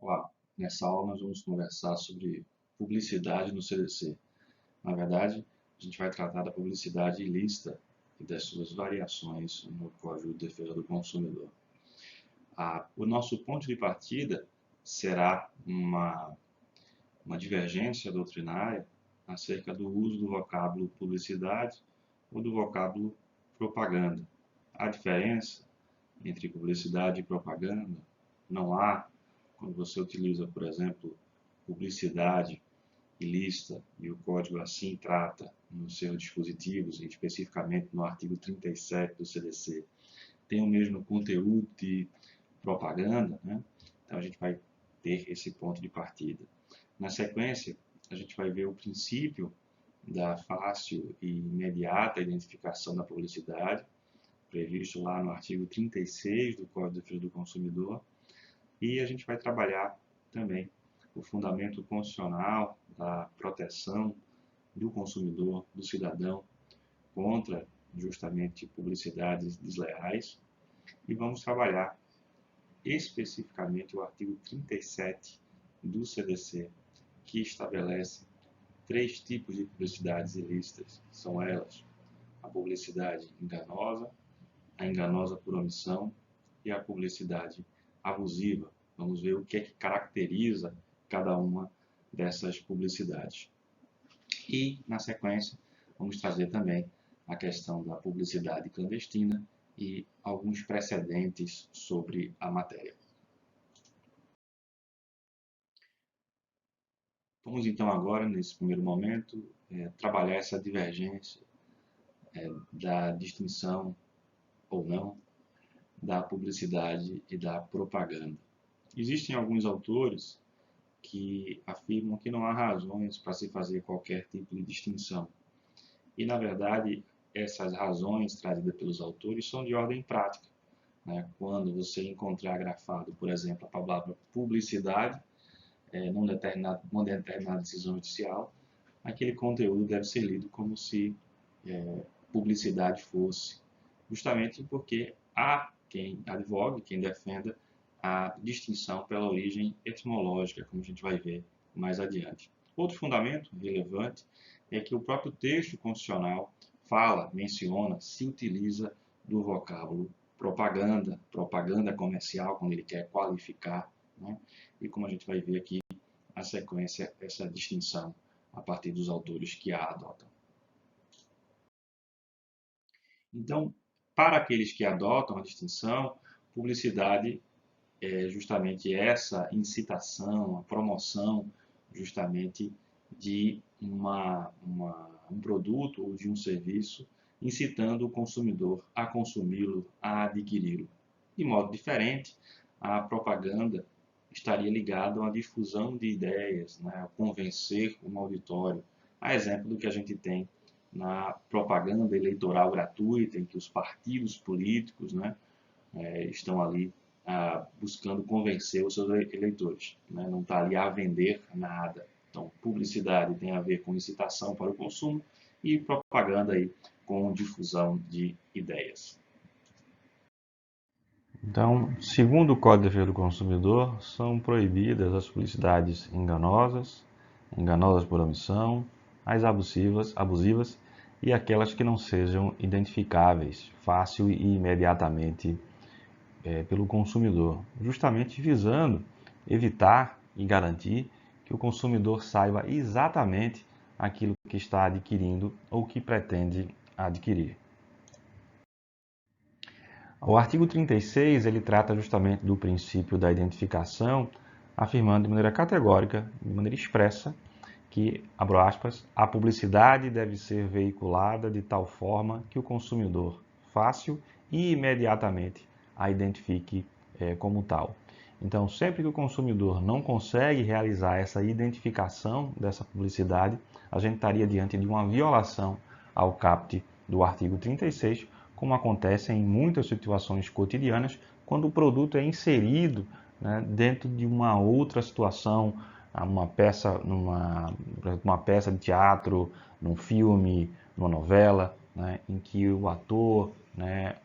Olá, nessa aula nós vamos conversar sobre publicidade no CDC. Na verdade, a gente vai tratar da publicidade ilícita e das suas variações no Código de Defesa do Consumidor. O nosso ponto de partida será uma divergência doutrinária acerca do uso do vocábulo publicidade ou do vocábulo propaganda. A diferença entre publicidade e propaganda não há quando você utiliza, por exemplo, publicidade ilícita, e o código assim trata nos seus dispositivos, e especificamente no artigo 37 do CDC, tem o mesmo conteúdo de propaganda, né? Então a gente vai ter esse ponto de partida. Na sequência, a gente vai ver o princípio da fácil e imediata identificação da publicidade, previsto lá no artigo 36 do Código de Defesa do Consumidor, e a gente vai trabalhar também o fundamento constitucional da proteção do consumidor, do cidadão, contra justamente publicidades desleais. E vamos trabalhar especificamente o artigo 37 do CDC, que estabelece 3 tipos de publicidades ilícitas. São elas a publicidade enganosa, a enganosa por omissão e a publicidade abusiva. Vamos ver o que é que caracteriza cada uma dessas publicidades. E, na sequência, vamos trazer também a questão da publicidade clandestina e alguns precedentes sobre a matéria. Vamos então agora, nesse primeiro momento, trabalhar essa divergência da distinção ou não da publicidade e da propaganda. Existem alguns autores que afirmam que não há razões para se fazer qualquer tipo de distinção. E, na verdade, essas razões trazidas pelos autores são de ordem prática, né? Quando você encontrar grafado, por exemplo, a palavra publicidade numa determinada decisão judicial, aquele conteúdo deve ser lido como se publicidade fosse, justamente porque há quem advogue, quem defenda a distinção pela origem etimológica, como a gente vai ver mais adiante. Outro fundamento relevante é que o próprio texto constitucional menciona, se utiliza do vocábulo propaganda, propaganda comercial, quando ele quer qualificar, né? E como a gente vai ver aqui, a sequência, essa distinção a partir dos autores que a adotam. Então, para aqueles que adotam a distinção, publicidade é justamente essa incitação, a promoção justamente de um produto ou de um serviço, incitando o consumidor a consumi-lo, a adquiri-lo. De modo diferente, a propaganda estaria ligada a uma difusão de ideias, né, a convencer um auditório, a exemplo do que a gente tem na propaganda eleitoral gratuita, em que os partidos políticos, né, estão ali buscando convencer os seus eleitores, né? Não está ali a vender nada. Então, publicidade tem a ver com incitação para o consumo e propaganda aí com difusão de ideias. Então, segundo o Código de Defesa do Consumidor, são proibidas as publicidades enganosas, enganosas por omissão, as abusivas e aquelas que não sejam identificáveis fácil e imediatamente pelo consumidor, justamente visando evitar e garantir que o consumidor saiba exatamente aquilo que está adquirindo ou que pretende adquirir. O artigo 36 ele trata justamente do princípio da identificação, afirmando de maneira categórica, de maneira expressa, que, abro aspas, a publicidade deve ser veiculada de tal forma que o consumidor fácil e imediatamente a identifique como tal. Então, sempre que o consumidor não consegue realizar essa identificação dessa publicidade, a gente estaria diante de uma violação ao caput do artigo 36, como acontece em muitas situações cotidianas, quando o produto é inserido, né, dentro de uma outra situação, uma peça de teatro, num filme, numa novela, né, em que o ator né,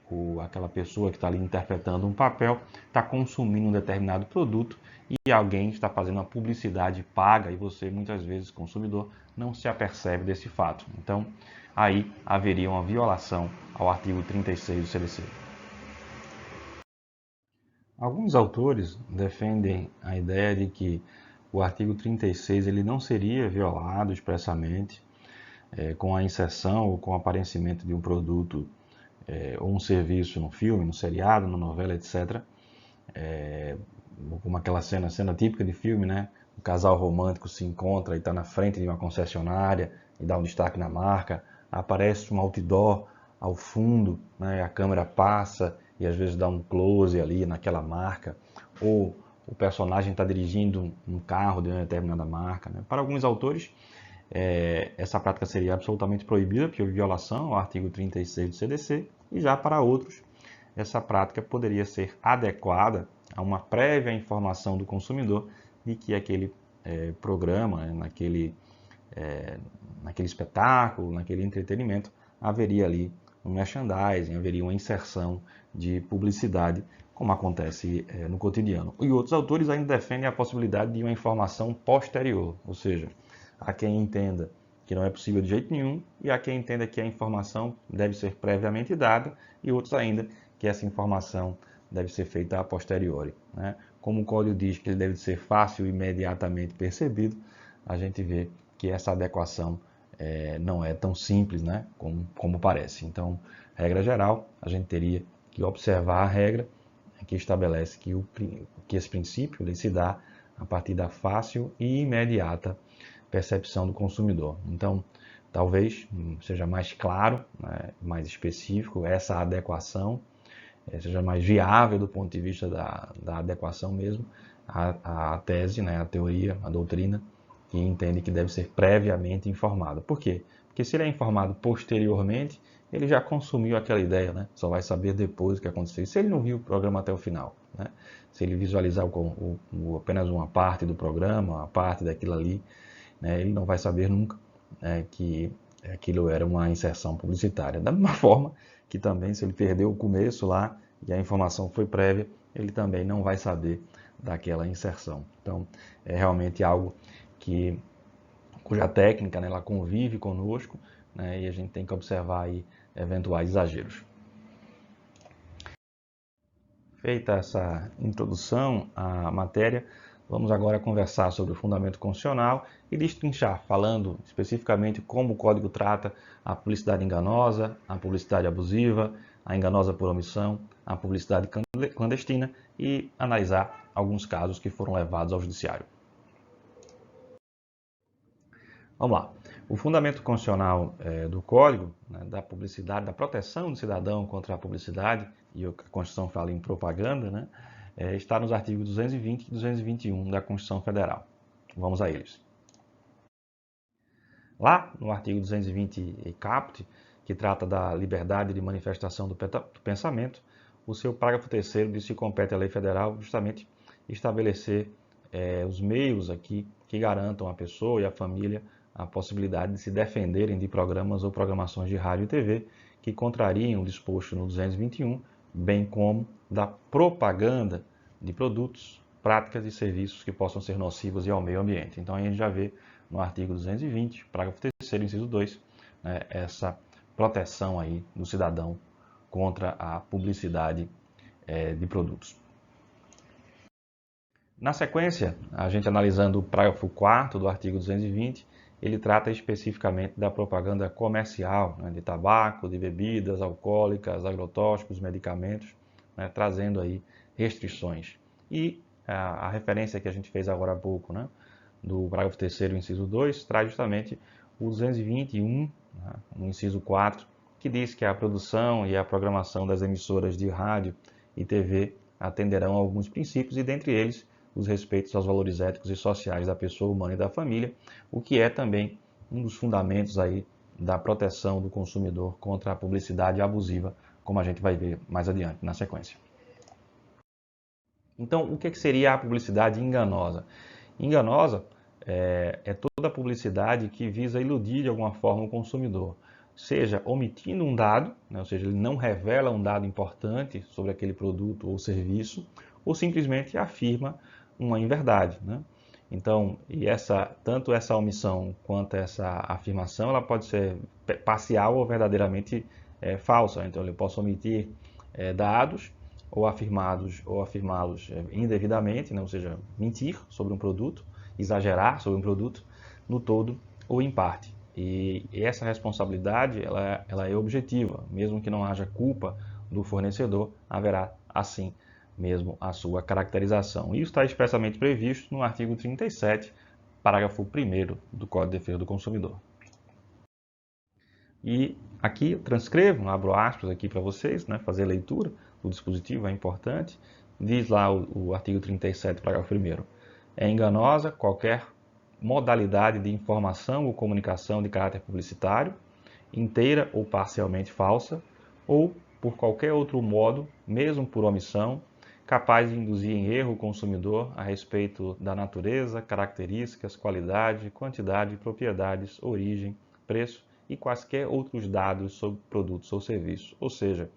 aquela pessoa que está ali interpretando um papel está consumindo um determinado produto e alguém está fazendo uma publicidade paga e você, muitas vezes, consumidor, não se apercebe desse fato. Então, aí haveria uma violação ao artigo 36 do CDC. Alguns autores defendem a ideia de que o artigo 36 ele não seria violado expressamente com a inserção ou com o aparecimento de um produto ou um serviço no filme, no seriado, na novela, etc. Como aquela cena típica de filme, né? O casal romântico se encontra e está na frente de uma concessionária e dá um destaque na marca, aparece um outdoor ao fundo, né? A câmera passa e às vezes dá um close ali naquela marca, ou o personagem está dirigindo um carro de uma determinada marca, né? Para alguns autores, essa prática seria absolutamente proibida por violação ao artigo 36 do CDC, e já para outros, essa prática poderia ser adequada a uma prévia informação do consumidor de que aquele programa, naquele espetáculo, naquele entretenimento, haveria ali um merchandising, haveria uma inserção de publicidade, como acontece no cotidiano. E outros autores ainda defendem a possibilidade de uma informação posterior, ou seja, há quem entenda que não é possível de jeito nenhum e há quem entenda que a informação deve ser previamente dada e outros ainda que essa informação deve ser feita a posteriori, né? Como o código diz que ele deve ser fácil e imediatamente percebido, a gente vê que essa adequação não é tão simples, né, como parece. Então, regra geral, a gente teria que observar a regra que estabelece que esse princípio ele se dá a partir da fácil e imediata percepção do consumidor. Então, talvez seja mais claro, né, mais específico essa adequação, seja mais viável do ponto de vista da adequação mesmo, a tese, né, a teoria, a doutrina, que entende que deve ser previamente informado. Por quê? Porque se ele é informado posteriormente, ele já consumiu aquela ideia, né? Só vai saber depois o que aconteceu. E se ele não viu o programa até o final, né? Se ele visualizar apenas uma parte do programa, uma parte daquilo ali, né, ele não vai saber nunca, né, que aquilo era uma inserção publicitária. Da mesma forma que também, se ele perdeu o começo lá e a informação foi prévia, ele também não vai saber daquela inserção. Então, é realmente algo cuja técnica, né, ela convive conosco, né, e a gente tem que observar aí eventuais exageros. Feita essa introdução à matéria, vamos agora conversar sobre o fundamento constitucional e destrinchar, falando especificamente como o Código trata a publicidade enganosa, a publicidade abusiva, a enganosa por omissão, a publicidade clandestina e analisar alguns casos que foram levados ao judiciário. Vamos lá. O fundamento constitucional do Código, né, da publicidade, da proteção do cidadão contra a publicidade, e a Constituição fala em propaganda, né, está nos artigos 220 e 221 da Constituição Federal. Vamos a eles. Lá no artigo 220 caput, que trata da liberdade de manifestação do pensamento, o seu parágrafo 3º diz que compete à lei federal justamente estabelecer os meios aqui que garantam à pessoa e à família a possibilidade de se defenderem de programas ou programações de rádio e TV que contrariam o disposto no 221, bem como da propaganda de produtos, práticas e serviços que possam ser nocivos ao meio ambiente. Então, aí a gente já vê no artigo 220, parágrafo 3º, inciso 2, né, essa proteção aí do cidadão contra a publicidade de produtos. Na sequência, a gente analisando o parágrafo 4º do artigo 220, ele trata especificamente da propaganda comercial, né, de tabaco, de bebidas alcoólicas, agrotóxicos, medicamentos, né, trazendo aí restrições. E a referência que a gente fez agora há pouco, né, do parágrafo 3º, inciso 2, traz justamente o 221, né, no inciso 4, que diz que a produção e a programação das emissoras de rádio e TV atenderão a alguns princípios e, dentre eles, os respeitos aos valores éticos e sociais da pessoa humana e da família, o que é também um dos fundamentos aí da proteção do consumidor contra a publicidade abusiva, como a gente vai ver mais adiante na sequência. Então, o que seria a publicidade enganosa? Enganosa é toda publicidade que visa iludir de alguma forma o consumidor, seja omitindo um dado, né, ou seja, ele não revela um dado importante sobre aquele produto ou serviço, ou simplesmente afirma uma inverdade, né? Então, tanto essa omissão quanto essa afirmação, ela pode ser parcial ou verdadeiramente falsa. Então, eu posso omitir dados ou afirmá-los indevidamente, né? Ou seja, mentir sobre um produto, exagerar sobre um produto, no todo ou em parte. E essa responsabilidade ela é objetiva, mesmo que não haja culpa do fornecedor, haverá assim mesmo a sua caracterização. Isso está expressamente previsto no artigo 37, parágrafo 1º do Código de Defesa do Consumidor. E aqui eu transcrevo, abro aspas aqui para vocês, né, fazer a leitura do dispositivo é importante. Diz lá o artigo 37, parágrafo 1º. É enganosa qualquer modalidade de informação ou comunicação de caráter publicitário, inteira ou parcialmente falsa, ou por qualquer outro modo, mesmo por omissão, capaz de induzir em erro o consumidor a respeito da natureza, características, qualidade, quantidade, propriedades, origem, preço e quaisquer outros dados sobre produtos ou serviços. Ou seja,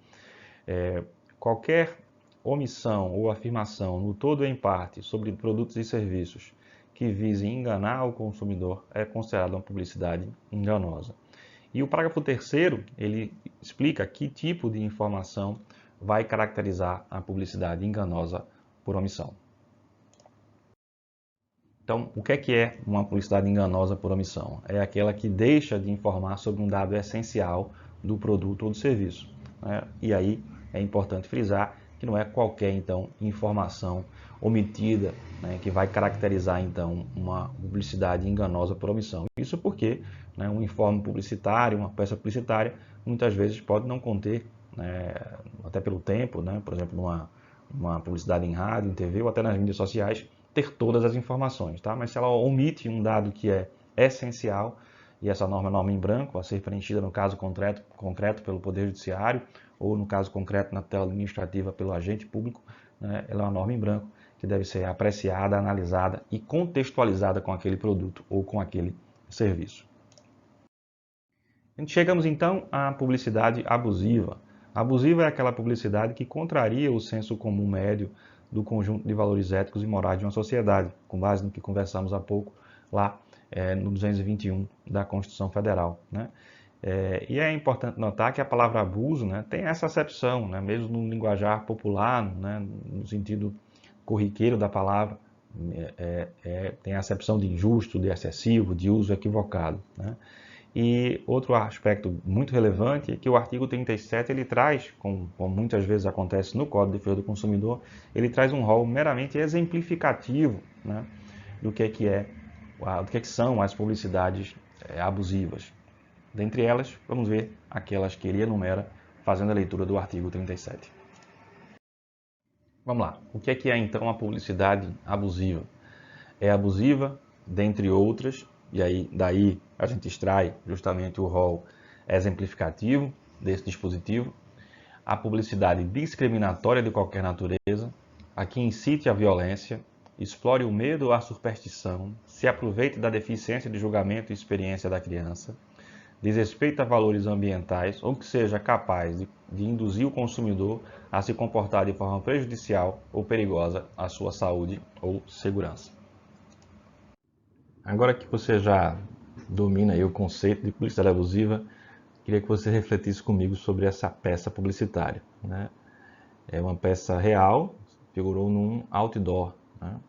qualquer omissão ou afirmação, no todo ou em parte, sobre produtos e serviços que visem enganar o consumidor é considerada uma publicidade enganosa. E o parágrafo 3º, ele explica que tipo de informação vai caracterizar a publicidade enganosa por omissão. Então, o que é uma publicidade enganosa por omissão? É aquela que deixa de informar sobre um dado essencial do produto ou do serviço, né? E aí é importante frisar que não é qualquer, então, informação omitida, né, que vai caracterizar, então, uma publicidade enganosa por omissão. Isso porque, né, um informe publicitário, uma peça publicitária, muitas vezes pode não conter, né, até pelo tempo, né, por exemplo, uma publicidade em rádio, em TV ou até nas mídias sociais, ter todas as informações, tá? Mas se ela omite um dado que é essencial, e essa norma é norma em branco, a ser preenchida no caso concreto pelo Poder Judiciário, ou no caso concreto na tela administrativa pelo agente público, né, ela é uma norma em branco que deve ser apreciada, analisada e contextualizada com aquele produto ou com aquele serviço. Chegamos então à publicidade abusiva. Abusiva é aquela publicidade que contraria o senso comum médio do conjunto de valores éticos e morais de uma sociedade, com base no que conversamos há pouco lá no 221 da Constituição Federal, né? E é importante notar que a palavra abuso, né, tem essa acepção, né, mesmo no linguajar popular, né, no sentido corriqueiro da palavra, tem a acepção de injusto, de excessivo, de uso equivocado, né? E outro aspecto muito relevante é que o artigo 37 ele traz, como muitas vezes acontece no Código de Defesa do Consumidor, ele traz um rol meramente exemplificativo, né, do que são as publicidades abusivas. Dentre elas, vamos ver aquelas que ele enumera fazendo a leitura do artigo 37. Vamos lá. O que é então a publicidade abusiva? É abusiva, dentre outras, e aí daí a gente extrai justamente o rol exemplificativo desse dispositivo, a publicidade discriminatória de qualquer natureza, a que incite a violência, explore o medo ou a superstição, se aproveite da deficiência de julgamento e experiência da criança, desrespeita valores ambientais ou que seja capaz de induzir o consumidor a se comportar de forma prejudicial ou perigosa à sua saúde ou segurança. Agora que você já domina aí o conceito de publicidade abusiva, queria que você refletisse comigo sobre essa peça publicitária, né? É uma peça real, figurou num outdoor, né?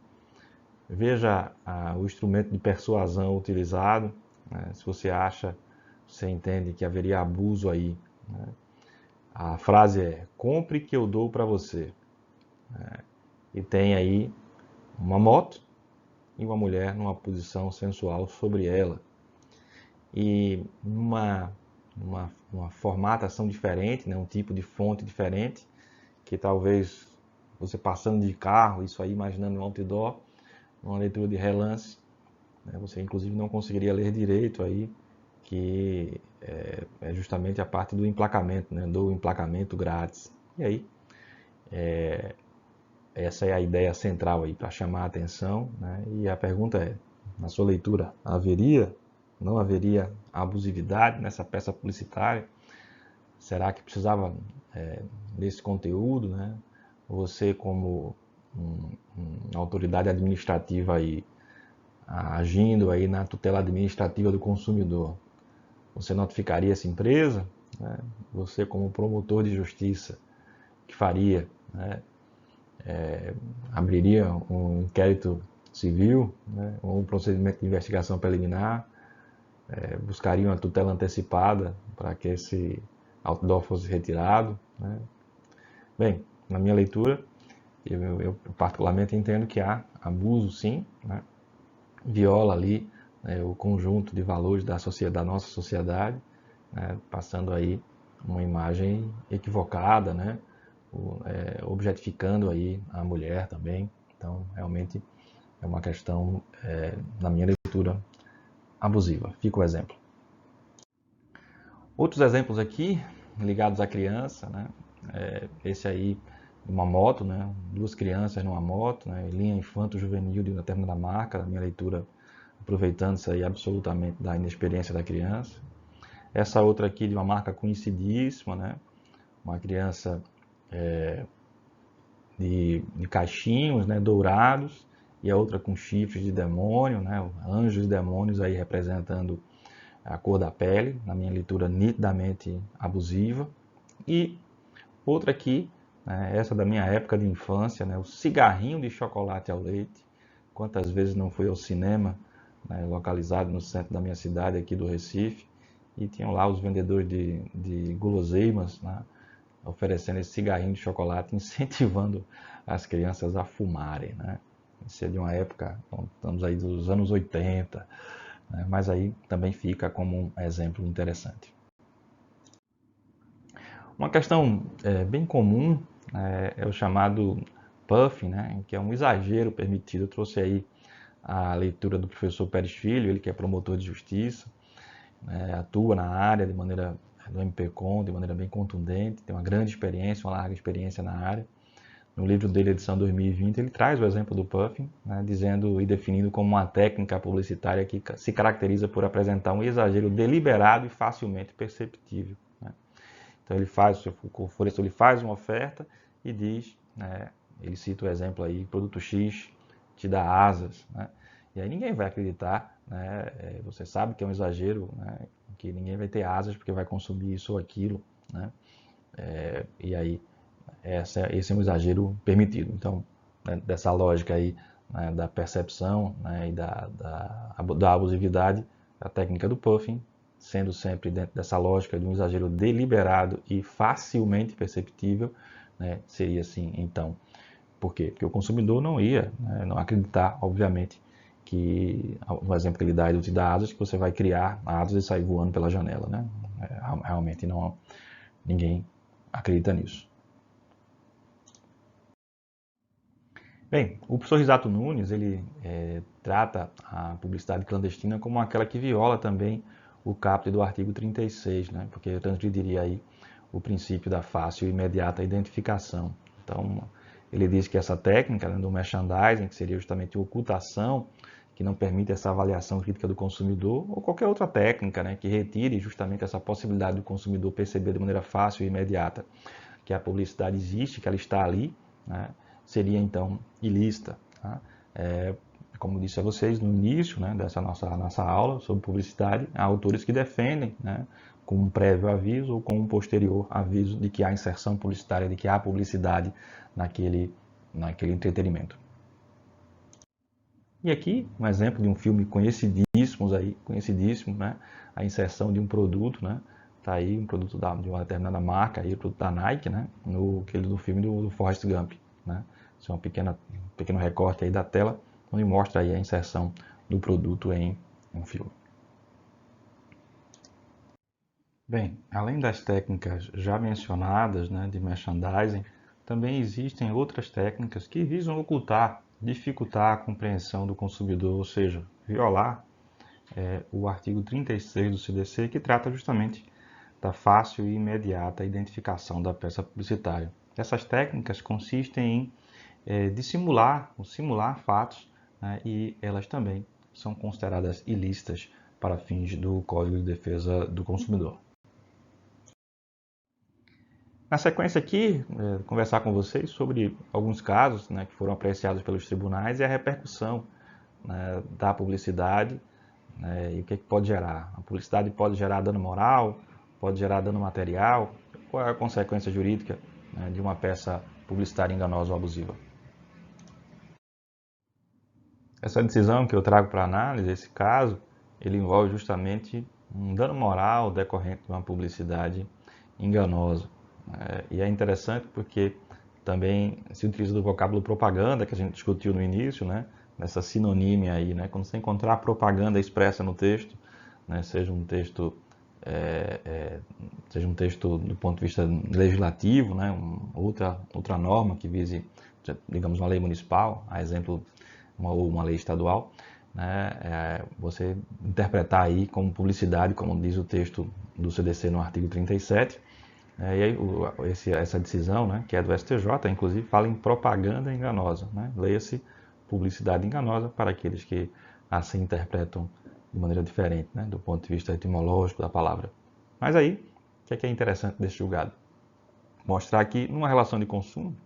Veja o instrumento de persuasão utilizado, né? Se você entende que haveria abuso aí, né? A frase é: compre que eu dou para você, né? E tem aí uma moto e uma mulher numa posição sensual sobre ela. E uma formatação diferente, né? Um tipo de fonte diferente, que talvez você passando de carro, isso aí imaginando um outdoor, uma leitura de relance, né? Você inclusive não conseguiria ler direito aí, que é justamente a parte do emplacamento, né? Do emplacamento grátis. E aí, essa é a ideia central aí para chamar a atenção, né? E a pergunta é: na sua leitura, haveria não haveria abusividade nessa peça publicitária? Será que precisava desse conteúdo, né? Você, como uma autoridade administrativa aí, agindo aí na tutela administrativa do consumidor, você notificaria essa empresa? Né? Você, como promotor de justiça, que faria? Né? Abriria um inquérito civil, né? Ou um procedimento de investigação preliminar? Buscaria uma tutela antecipada para que esse outdoor fosse retirado? Né? Bem, na minha leitura, eu particularmente entendo que há abuso, sim, né? Viola ali, né, o conjunto de valores da nossa sociedade, né, passando aí uma imagem equivocada, né, objetificando aí a mulher também. Então, realmente é uma questão, na minha leitura, abusiva. Fica o exemplo. Outros exemplos aqui, ligados à criança, né, esse aí, uma moto, né, duas crianças numa moto, né, linha infanto-juvenil de uma determinada marca, na minha leitura, aproveitando-se aí absolutamente da inexperiência da criança. Essa outra aqui de uma marca conhecidíssima, né? Uma criança de caixinhos, né? Dourados, e a outra com chifres de demônio, né? Anjos e demônios aí representando a cor da pele, na minha leitura nitidamente abusiva. E outra aqui, né? Essa da minha época de infância, né? O cigarrinho de chocolate ao leite. Quantas vezes não fui ao cinema, né, localizado no centro da minha cidade, aqui do Recife, e tinham lá os vendedores de guloseimas, né, oferecendo esse cigarrinho de chocolate, incentivando as crianças a fumarem. Né. Isso é de uma época, estamos aí dos anos 80, né, mas aí também fica como um exemplo interessante. Uma questão bem comum é o chamado puffing, né, que é um exagero permitido. Eu trouxe aí a leitura do professor Pérez Filho, ele que é promotor de justiça, atua na área de maneira do MPCOM, de maneira bem contundente, tem uma grande experiência, uma larga experiência na área. No livro dele, edição 2020, ele traz o exemplo do puffing, né, dizendo e definindo como uma técnica publicitária que se caracteriza por apresentar um exagero deliberado e facilmente perceptível. Né. Então ele faz, ele faz uma oferta e diz, né, ele cita o exemplo aí, produto X te dá asas, né? E aí ninguém vai acreditar, né? Você sabe que é um exagero, né? Que ninguém vai ter asas porque vai consumir isso ou aquilo, né? E aí esse é um exagero permitido. Então, né, dessa lógica aí, né, da percepção, né, e da abusividade, a técnica do puffing, sendo sempre dentro dessa lógica de um exagero deliberado e facilmente perceptível, né, seria assim, então. Por quê? Porque o consumidor não ia, né, não acreditar, obviamente, que no exemplo que ele dá, ele te dá asas, que você vai criar asas e sair voando pela janela. Né? Realmente não, ninguém acredita nisso. Bem, o professor Risato Nunes, ele trata a publicidade clandestina como aquela que viola também o caput do artigo 36, né? Porque eu transgrediria aí o princípio da fácil e imediata identificação. Então, ele diz que essa técnica, né, do merchandising, que seria justamente ocultação, que não permite essa avaliação crítica do consumidor, ou qualquer outra técnica, né, que retire justamente essa possibilidade do consumidor perceber de maneira fácil e imediata que a publicidade existe, que ela está ali, né, seria então ilícita. Tá? Como disse a vocês no início, né, dessa nossa aula sobre publicidade, há autores que defendem, né, com um prévio aviso ou com um posterior aviso de que há inserção publicitária, de que há publicidade naquele entretenimento. E aqui um exemplo de um filme conhecidíssimo, né, a inserção de um produto, né, tá aí um produto de uma determinada marca, aí, o produto da Nike, né, no filme do Forrest Gump. Né. Isso é um pequeno recorte aí da tela, onde mostra aí a inserção do produto em um filme. Bem, além das técnicas já mencionadas, né, de merchandising, também existem outras técnicas que visam ocultar, dificultar a compreensão do consumidor, ou seja, violar o artigo 36 do CDC, que trata justamente da fácil e imediata identificação da peça publicitária. Essas técnicas consistem em dissimular ou simular fatos, né, e elas também são consideradas ilícitas para fins do Código de Defesa do Consumidor. Na sequência aqui, conversar com vocês sobre alguns casos, né, que foram apreciados pelos tribunais e a repercussão, né, da publicidade, né, e o que pode gerar. A publicidade pode gerar dano moral, pode gerar dano material. Qual é a consequência jurídica, né, de uma peça publicitária enganosa ou abusiva? Essa decisão que eu trago para análise, esse caso, ele envolve justamente um dano moral decorrente de uma publicidade enganosa. E é interessante porque também se utiliza do vocábulo propaganda, que a gente discutiu no início, né? Nessa sinonímia aí, né? Quando você encontrar propaganda expressa no texto, né? Seja um texto do ponto de vista legislativo, né? Outra norma que vise, digamos, uma lei municipal, a exemplo, uma lei estadual, né? Você interpretar aí como publicidade, como diz o texto do CDC no artigo 37, e aí essa decisão, né, que é do STJ, inclusive, fala em propaganda enganosa, né? Leia-se publicidade enganosa para aqueles que assim interpretam de maneira diferente, né, do ponto de vista etimológico da palavra. Mas aí, o que é interessante desse julgado? Mostrar que numa relação de consumo,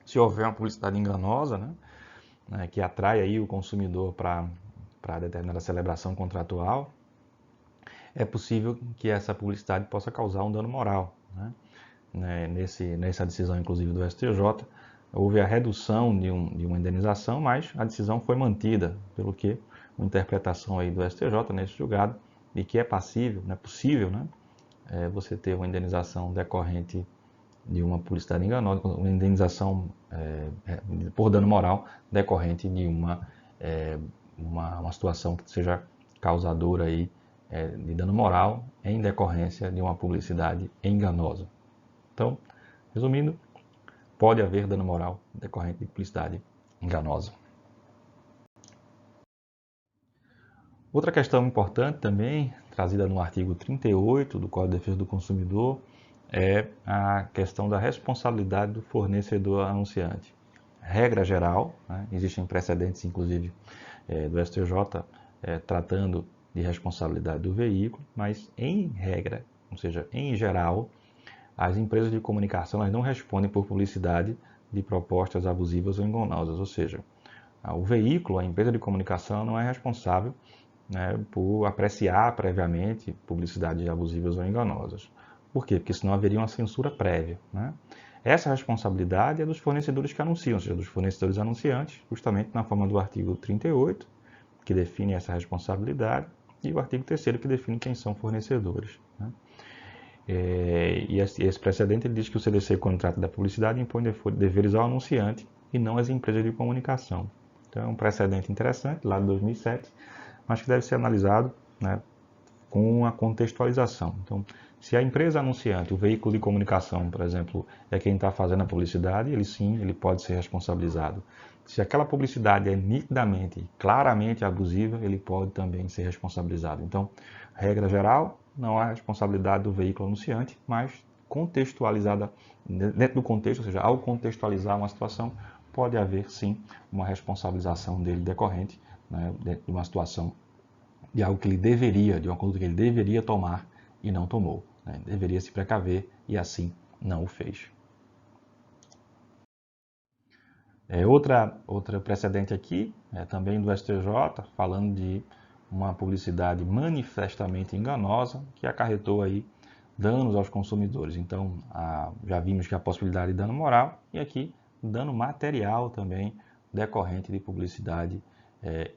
se houver uma publicidade enganosa, né, que atrai aí o consumidor para determinada celebração contratual, é possível que essa publicidade possa causar um dano moral, né? Nessa decisão, inclusive, do STJ, houve a redução de uma indenização, mas a decisão foi mantida, pelo que uma interpretação aí do STJ nesse julgado, de que é passível, não é possível, né, você ter uma indenização decorrente de uma publicidade enganosa, uma indenização por dano moral decorrente de uma situação que seja causadora aí, de dano moral em decorrência de uma publicidade enganosa. Então, resumindo, pode haver dano moral decorrente de publicidade enganosa. Outra questão importante também, trazida no artigo 38 do Código de Defesa do Consumidor, é a questão da responsabilidade do fornecedor anunciante. Regra geral, né, existem precedentes, inclusive, do STJ, tratando de responsabilidade do veículo, mas em regra, ou seja, em geral, as empresas de comunicação elas não respondem por publicidade de propostas abusivas ou enganosas, ou seja, o veículo, a empresa de comunicação não é responsável, né, por apreciar previamente publicidades abusivas ou enganosas. Por quê? Porque senão haveria uma censura prévia, né? Essa responsabilidade é dos fornecedores que anunciam, ou seja, dos fornecedores anunciantes, justamente na forma do artigo 38, que define essa responsabilidade, e o artigo 3º, que define quem são fornecedores, né? E esse precedente ele diz que o CDC, quando trata da publicidade, impõe deveres ao anunciante e não às empresas de comunicação. Então é um precedente interessante, lá de 2007, mas que deve ser analisado, né, com a contextualização. Então, se a empresa anunciante, o veículo de comunicação, por exemplo, é quem está fazendo a publicidade, ele pode ser responsabilizado. Se aquela publicidade é nitidamente, claramente abusiva, ele pode também ser responsabilizado. Então, regra geral, não há responsabilidade do veículo anunciante, mas contextualizada dentro do contexto, ou seja, ao contextualizar uma situação, pode haver sim uma responsabilização dele decorrente, né, dentro de uma situação de algo que ele deveria, de uma conduta que ele deveria tomar e não tomou, né? Deveria se precaver e assim não o fez. Outra precedente aqui, também do STJ, falando de uma publicidade manifestamente enganosa que acarretou aí danos aos consumidores. Então, já vimos que a possibilidade de dano moral e aqui dano material também decorrente de publicidade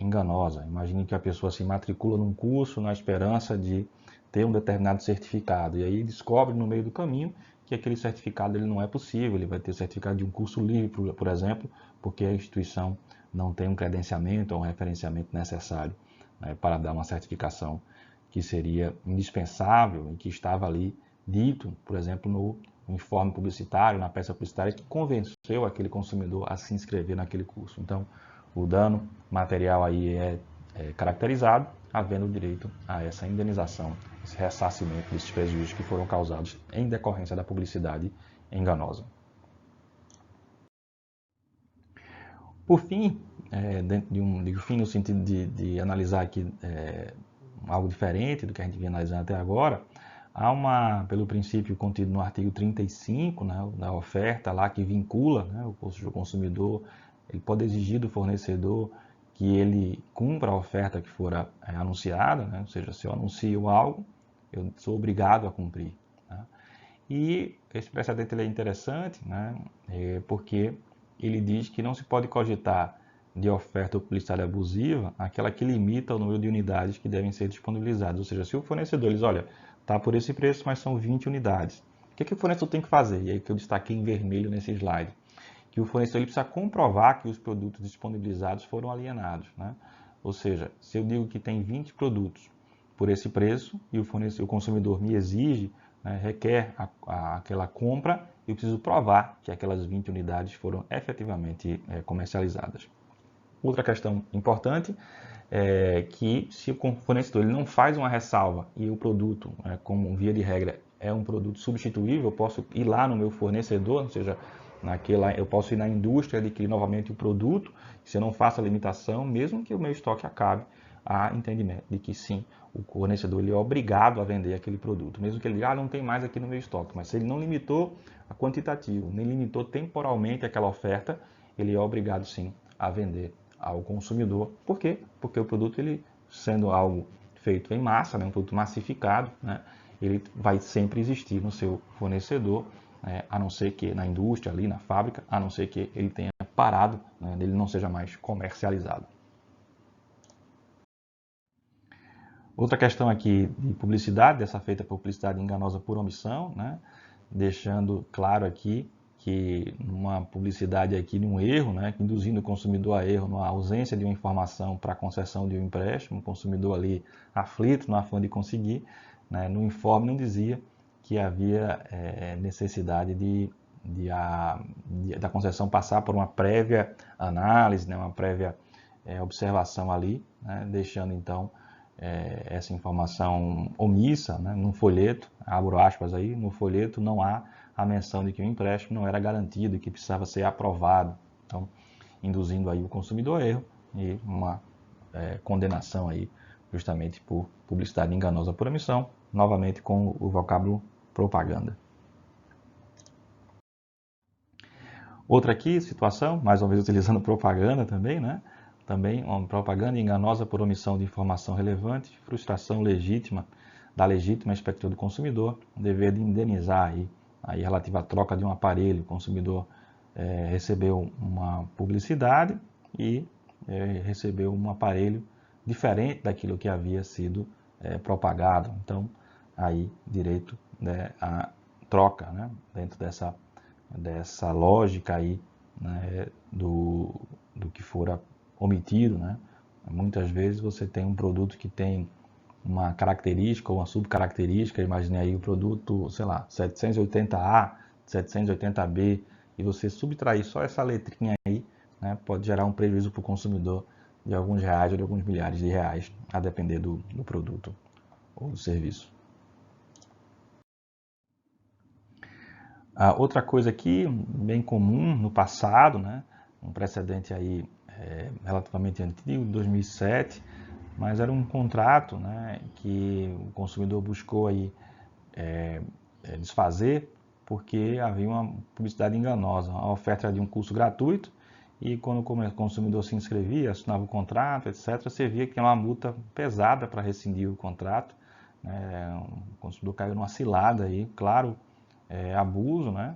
enganosa. Imagine que a pessoa se matricula num curso na esperança de ter um determinado certificado e aí descobre no meio do caminho que aquele certificado ele não é possível, ele vai ter certificado de um curso livre, por exemplo, porque a instituição não tem um credenciamento ou um referenciamento necessário, né, para dar uma certificação que seria indispensável e que estava ali dito, por exemplo, no informe publicitário, na peça publicitária, que convenceu aquele consumidor a se inscrever naquele curso. Então, o dano material aí é caracterizado, havendo direito a essa indenização, esse ressarcimento desses prejuízos que foram causados em decorrência da publicidade enganosa. Por fim, dentro de fim no sentido de analisar aqui algo diferente do que a gente vinha analisando até agora, há pelo princípio contido no artigo 35, né, da oferta lá que vincula, né, o consumidor, ele pode exigir do fornecedor que ele cumpra a oferta que for anunciada, né, ou seja, se eu anuncio algo, eu sou obrigado a cumprir. Né. E esse precedente ele é interessante, né, porque ele diz que não se pode cogitar de oferta publicitária abusiva aquela que limita o número de unidades que devem ser disponibilizadas. Ou seja, se o fornecedor diz, olha, está por esse preço, mas são 20 unidades. O que o fornecedor tem que fazer? E aí que eu destaquei em vermelho nesse slide. Que o fornecedor ele precisa comprovar que os produtos disponibilizados foram alienados. Né? Ou seja, se eu digo que tem 20 produtos por esse preço e o consumidor me exige, né, requer aquela compra, eu preciso provar que aquelas 20 unidades foram efetivamente comercializadas. Outra questão importante é que se o fornecedor ele não faz uma ressalva e o produto, como via de regra, é um produto substituível, eu posso ir lá no meu fornecedor, ou seja, eu posso ir na indústria e adquirir novamente o produto, se eu não faço a limitação, mesmo que o meu estoque acabe, há entendimento de que sim, o fornecedor ele é obrigado a vender aquele produto, mesmo que ele diga, não tem mais aqui no meu estoque, mas se ele não limitou a quantitativo, nem limitou temporalmente aquela oferta, ele é obrigado sim a vender ao consumidor. Por quê? Porque o produto, ele sendo algo feito em massa, né, um produto massificado, né, ele vai sempre existir no seu fornecedor, a não ser que na indústria, ali na fábrica, a não ser que ele tenha parado, né, ele não seja mais comercializado. Outra questão aqui de publicidade, dessa feita por publicidade enganosa por omissão, né, deixando claro aqui que numa publicidade aqui de um erro, né, induzindo o consumidor a erro, na ausência de uma informação para a concessão de um empréstimo, o consumidor ali aflito, no afã de conseguir, né, no informe não dizia que havia necessidade da concessão passar por uma prévia análise, né, uma prévia observação ali, né, deixando então essa informação omissa, né, no folheto, abro aspas aí, no folheto não há a menção de que o empréstimo não era garantido e que precisava ser aprovado. Então, induzindo aí o consumidor a erro e uma condenação aí justamente por publicidade enganosa por omissão, novamente com o vocábulo propaganda. Outra aqui, situação, mais uma vez utilizando propaganda também, né? Também uma propaganda enganosa por omissão de informação relevante, frustração legítima da legítima expectativa do consumidor, dever de indenizar aí relativa à troca de um aparelho. O consumidor recebeu uma publicidade e recebeu um aparelho diferente daquilo que havia sido propagado. Então, aí direito, né, à troca, né, dentro dessa lógica aí, né, do que fora omitido, né? Muitas vezes você tem um produto que tem uma característica ou uma subcaracterística, imagine aí o produto, sei lá, 780A, 780B, e você subtrair só essa letrinha aí, né, pode gerar um prejuízo para o consumidor de alguns reais ou de alguns milhares de reais, a depender do produto ou do serviço. Outra coisa aqui, bem comum no passado, né, um precedente aí relativamente antigo, 2007, mas era um contrato, né, que o consumidor buscou aí desfazer porque havia uma publicidade enganosa. A oferta era de um curso gratuito e quando o consumidor se inscrevia, assinava o contrato, etc., você via que tinha uma multa pesada para rescindir o contrato. Né, o consumidor caiu numa cilada aí, claro, abuso, né,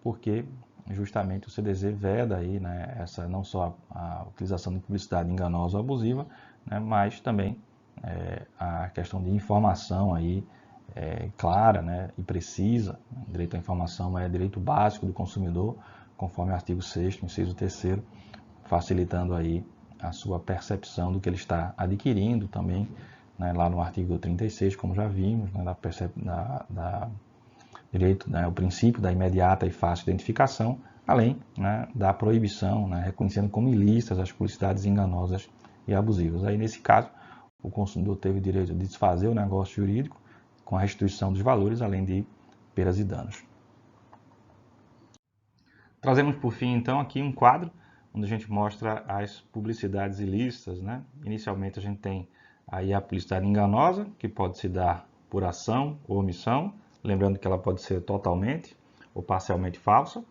porque justamente o CDZ veda aí, né, não só a utilização de publicidade enganosa ou abusiva, né, mas também a questão de informação aí clara, né, e precisa. O direito à informação é direito básico do consumidor, conforme o artigo 6º, inciso 3º, facilitando aí a sua percepção do que ele está adquirindo também, né, lá no artigo 36, como já vimos, né, direito, né, o princípio da imediata e fácil identificação, além, né, da proibição, né, reconhecendo como ilícitas as publicidades enganosas e abusivas. Aí, nesse caso, o consumidor teve o direito de desfazer o negócio jurídico com a restituição dos valores, além de perdas e danos. Trazemos, por fim, então, aqui um quadro onde a gente mostra as publicidades ilícitas. Né? Inicialmente, a gente tem Aí a publicidade enganosa, que pode se dar por ação ou omissão, lembrando que ela pode ser totalmente ou parcialmente falsa.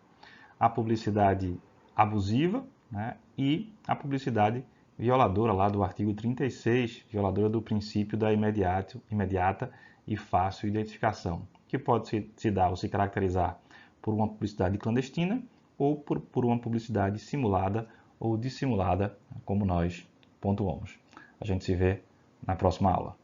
A publicidade abusiva, né? E a publicidade violadora lá do artigo 36, violadora do princípio da imediata e fácil identificação, que pode se dar ou se caracterizar por uma publicidade clandestina ou por uma publicidade simulada ou dissimulada, como nós pontuamos. A gente se vê na próxima aula.